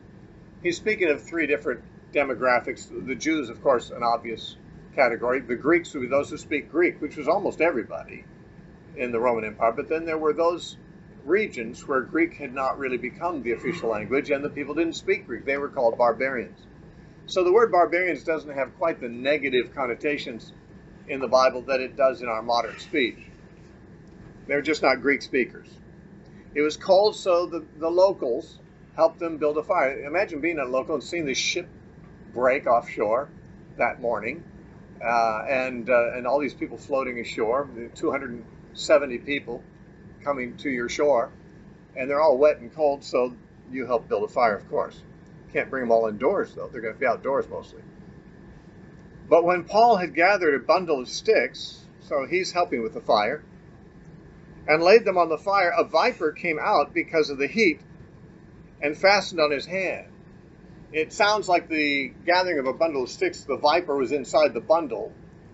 he's speaking of three different demographics. The Jews, of course, an obvious category. The Greeks would be those who speak Greek, which was almost everybody in the Roman Empire. But then there were those regions where Greek had not really become the official language, and the people didn't speak Greek. They were called barbarians. So the word barbarians doesn't have quite the negative connotations in the Bible that it does in our modern speech. They're just not Greek speakers. It was cold, so the locals helped them build a fire. Imagine being a local and seeing this ship break offshore that morning, and all these people floating ashore, 270 people coming to your shore, and they're all wet and cold, so you help build a fire, of course. Can't bring them all indoors, though. They're going to be outdoors mostly. But when Paul had gathered a bundle of sticks, so he's helping with the fire, and laid them on the fire, a viper came out because of the heat and fastened on his hand. It sounds like the gathering of a bundle of sticks, the viper was inside the bundle,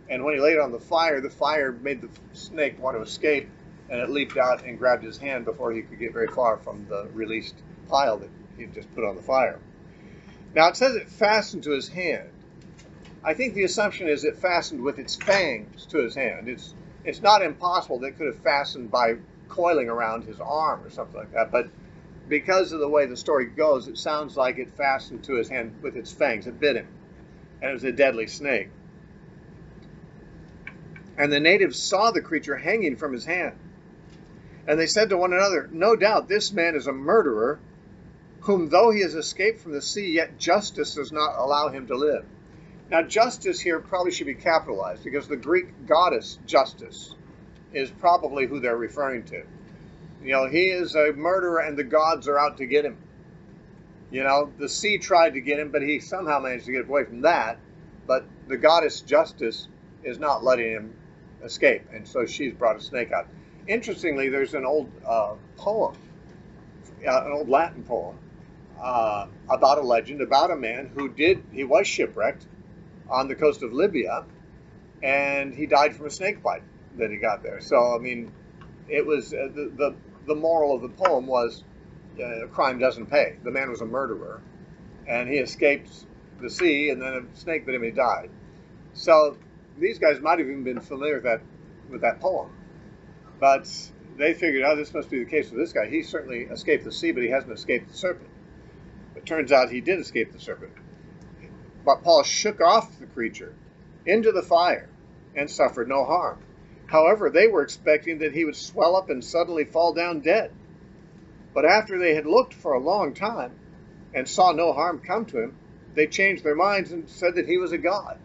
and when he laid it on the fire made the snake want to escape, and it leaped out and grabbed his hand before he could get very far from the released pile that he just put on the fire. Now it says it fastened to his hand. I think the assumption is it fastened with its fangs to his hand. It's not impossible that it could have fastened by coiling around his arm or something like that, but because of the way the story goes, it sounds like it fastened to his hand with its fangs. It bit him, and it was a deadly snake. And the natives saw the creature hanging from his hand, and they said to one another, "No doubt this man is a murderer, whom though he has escaped from the sea, yet justice does not allow him to live." Now, justice here probably should be capitalized, because the Greek goddess Justice is probably who they're referring to. You know, he is a murderer and the gods are out to get him. You know, the sea tried to get him, but he somehow managed to get away from that. But the goddess Justice is not letting him escape, and so she's brought a snake out. Interestingly, there's an old poem, an old Latin poem, about a legend about a man he was shipwrecked on the coast of Libya, and he died from a snake bite that he got there. So, I mean, it was the moral of the poem was crime doesn't pay. The man was a murderer, and he escaped the sea, and then a snake bit him and he died. So these guys might have even been familiar with that poem, but they figured, oh, this must be the case with this guy. He certainly escaped the sea, but he hasn't escaped the serpent. It turns out he did escape the serpent. But Paul shook off the creature into the fire and suffered no harm. However, they were expecting that he would swell up and suddenly fall down dead. But after they had looked for a long time and saw no harm come to him, they changed their minds and said that he was a god.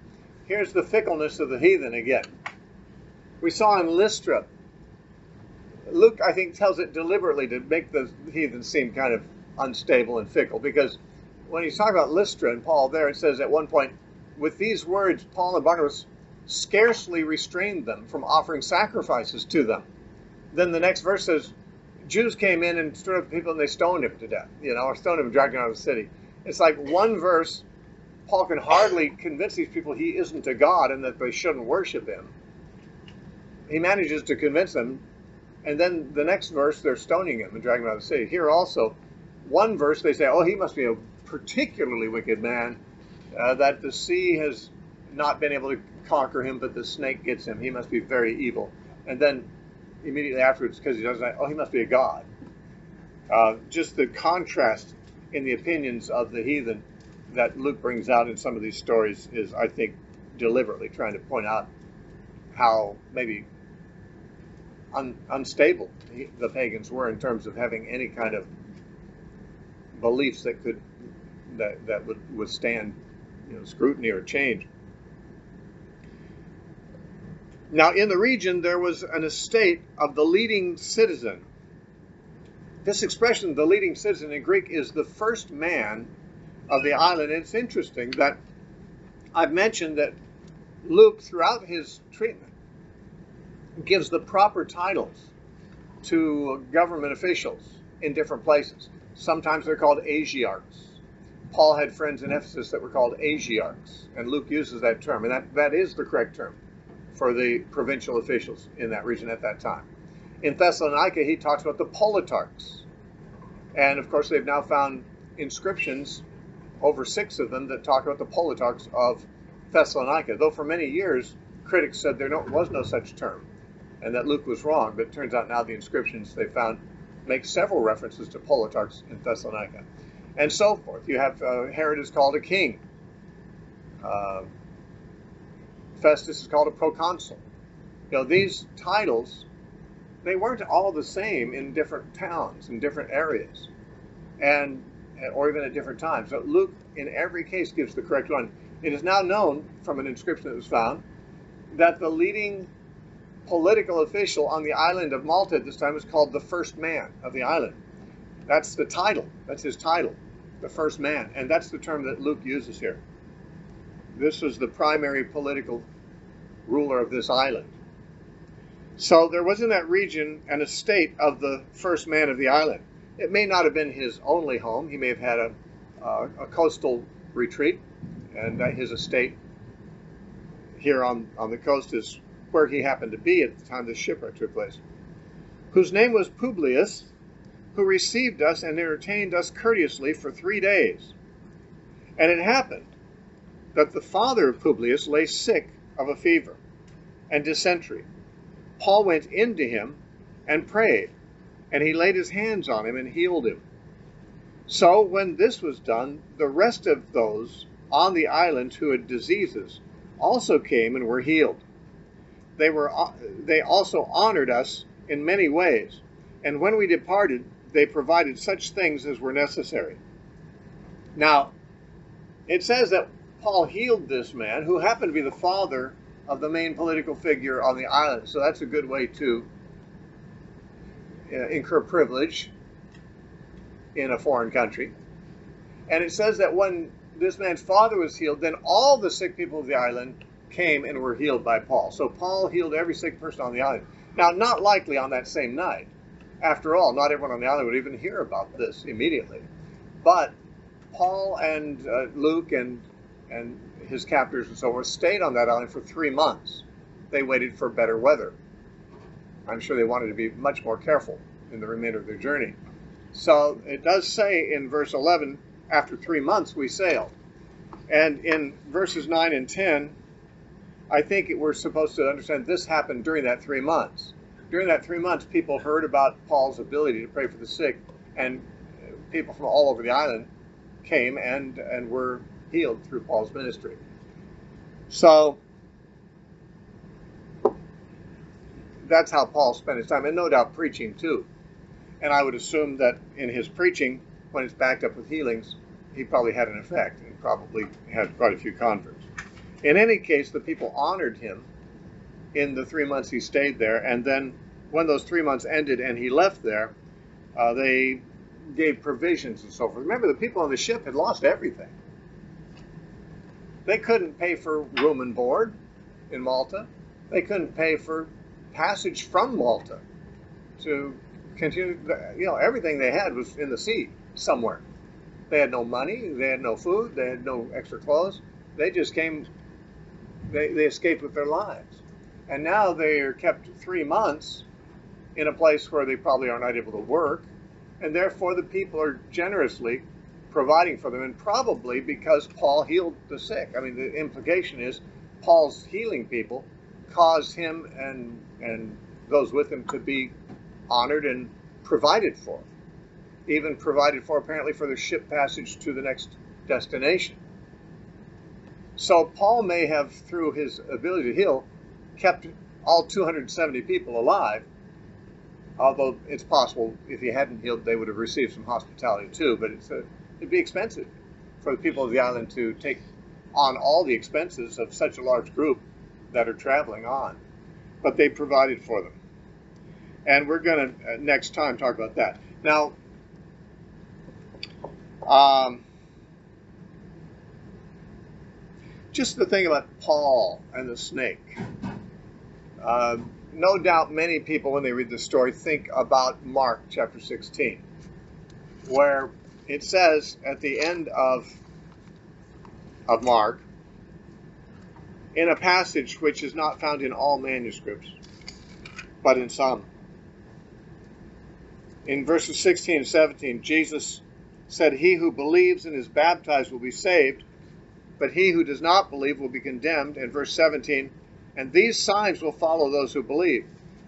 Here's the fickleness of the heathen again. We saw in Lystra, Luke, I think, tells it deliberately to make the heathen seem kind of unstable and fickle, because when he's talking about Lystra and Paul there, it says at one point, with these words, Paul and Barnabas scarcely restrained them from offering sacrifices to them. Then the next verse says, Jews came in and stirred up the people and they stoned him to death, or stoned him and dragged him out of the city. It's like one verse, Paul can hardly convince these people he isn't a god and that they shouldn't worship him. He manages to convince them, and then the next verse, they're stoning him and dragging him out of the city. Here also, one verse, they say, oh, he must be a particularly wicked man, that the sea has not been able to conquer him, but the snake gets him. He must be very evil. And then immediately afterwards, because he does that, oh, he must be a god. Just the contrast in the opinions of the heathen that Luke brings out in some of these stories is, I think, deliberately trying to point out how maybe unstable the pagans were in terms of having any kind of beliefs that would withstand scrutiny or change. Now, in the region, there was an estate of the leading citizen. This expression, the leading citizen, in Greek is the first man of the island. And it's interesting that I've mentioned that Luke, throughout his treatment, gives the proper titles to government officials in different places. Sometimes they're called Asiarchs. Paul had friends in Ephesus that were called Asiarchs, and Luke uses that term, and that is the correct term for the provincial officials in that region at that time. In Thessalonica, he talks about the politarchs, and of course they've now found inscriptions, over 6 of them, that talk about the politarchs of Thessalonica, though for many years critics said there was no such term, and that Luke was wrong, but it turns out now the inscriptions they found make several references to politarchs in Thessalonica. And so forth. You have Herod is called a king. Festus is called a proconsul. These titles, they weren't all the same in different towns, in different areas, or even at different times. So Luke, in every case, gives the correct one. It is now known from an inscription that was found that the leading political official on the island of Malta at this time was called the first man of the island. That's the title. That's his title, the first man. And that's the term that Luke uses here. This was the primary political ruler of this island. So there was in that region an estate of the first man of the island. It may not have been his only home. He may have had a coastal retreat, and his estate here on the coast is where he happened to be at the time the shipwreck took place, whose name was Publius, who received us and entertained us courteously for 3 days. And it happened that the father of Publius lay sick of a fever and dysentery. Paul went in to him and prayed, and he laid his hands on him and healed him. So when this was done, the rest of those on the island who had diseases also came and were healed. They also honored us in many ways, and when we departed, they provided such things as were necessary. Now, it says that Paul healed this man, who happened to be the father of the main political figure on the island. So that's a good way to incur privilege in a foreign country. And it says that when this man's father was healed, then all the sick people of the island came and were healed by Paul. So Paul healed every sick person on the island. Now, not likely on that same night. After all, not everyone on the island would even hear about this immediately. But Paul and Luke and his captors and so forth stayed on that island for 3 months. They waited for better weather. I'm sure they wanted to be much more careful in the remainder of their journey. So it does say in verse 11, after 3 months we sailed. And in verses 9 and 10, I think we're supposed to understand this happened during that 3 months. During that 3 months, people heard about Paul's ability to pray for the sick, and people from all over the island came and were healed through Paul's ministry. So that's how Paul spent his time, and no doubt preaching too. And I would assume that in his preaching, when it's backed up with healings, he probably had an effect and probably had quite a few converts. In any case, the people honored him in the 3 months he stayed there, and then when those 3 months ended and he left there, they gave provisions and so forth. Remember, the people on the ship had lost everything. They couldn't pay for room and board in Malta. They couldn't pay for passage from Malta to continue. Everything they had was in the sea somewhere. They had no money. They had no food. They had no extra clothes. They just came. They escaped with their lives. And now they are kept 3 months in a place where they probably are not able to work. And therefore the people are generously providing for them, and probably because Paul healed the sick. I mean, the implication is Paul's healing people caused him and those with him to be honored and provided for. Even provided for, apparently, for the ship passage to the next destination. So Paul may have, through his ability to heal, kept all 270 people alive, although it's possible if he hadn't healed, they would have received some hospitality too, but it'd be expensive for the people of the island to take on all the expenses of such a large group that are traveling on. But they provided for them. And we're going to, next time, talk about that. Now, just the thing about Paul and the snake. No doubt many people, when they read this story, think about Mark chapter 16, where it says at the end of Mark, in a passage which is not found in all manuscripts, but in some. In verses 16 and 17, Jesus said, "He who believes and is baptized will be saved, but he who does not believe will be condemned." And verse 17, "And these signs will follow those who believe.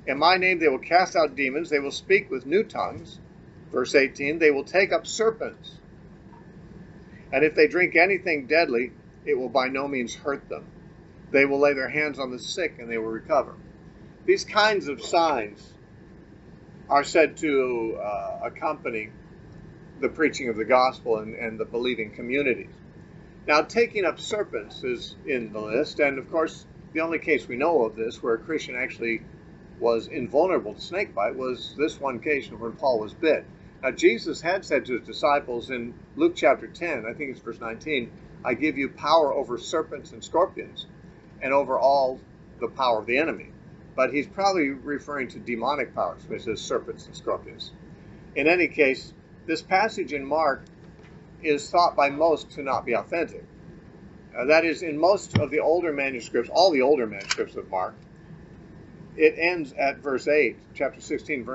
In my name they will cast out demons, they will speak with new tongues." Verse 18, "They will take up serpents. And if they drink anything deadly, it will by no means hurt them. They will lay their hands on the sick and they will recover. These kinds of signs are said to accompany the preaching of the gospel and the believing communities. Now, taking up serpents is in the list, and of course, the only case we know of this where a Christian actually was invulnerable to snake bite was this one occasion when Paul was bit. Now, Jesus had said to his disciples in Luke chapter 10, I think it's verse 19, I give you power over serpents and scorpions and over all the power of the enemy. But he's probably referring to demonic powers, when he says serpents and scorpions. In any case, this passage in Mark is thought by most to not be authentic. That is, in most of the older manuscripts, all the older manuscripts of Mark, it ends at verse 8. Chapter 16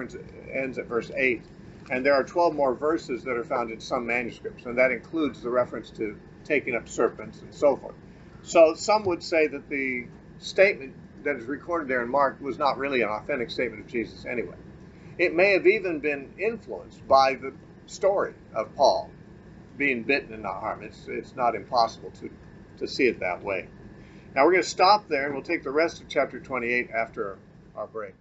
ends at verse 8. And there are 12 more verses that are found in some manuscripts, and that includes the reference to taking up serpents and so forth. So some would say that the statement that is recorded there in Mark was not really an authentic statement of Jesus anyway. It may have even been influenced by the story of Paul being bitten and not harmed. It's not impossible to see it that way. Now we're going to stop there, and we'll take the rest of chapter 28 after our break.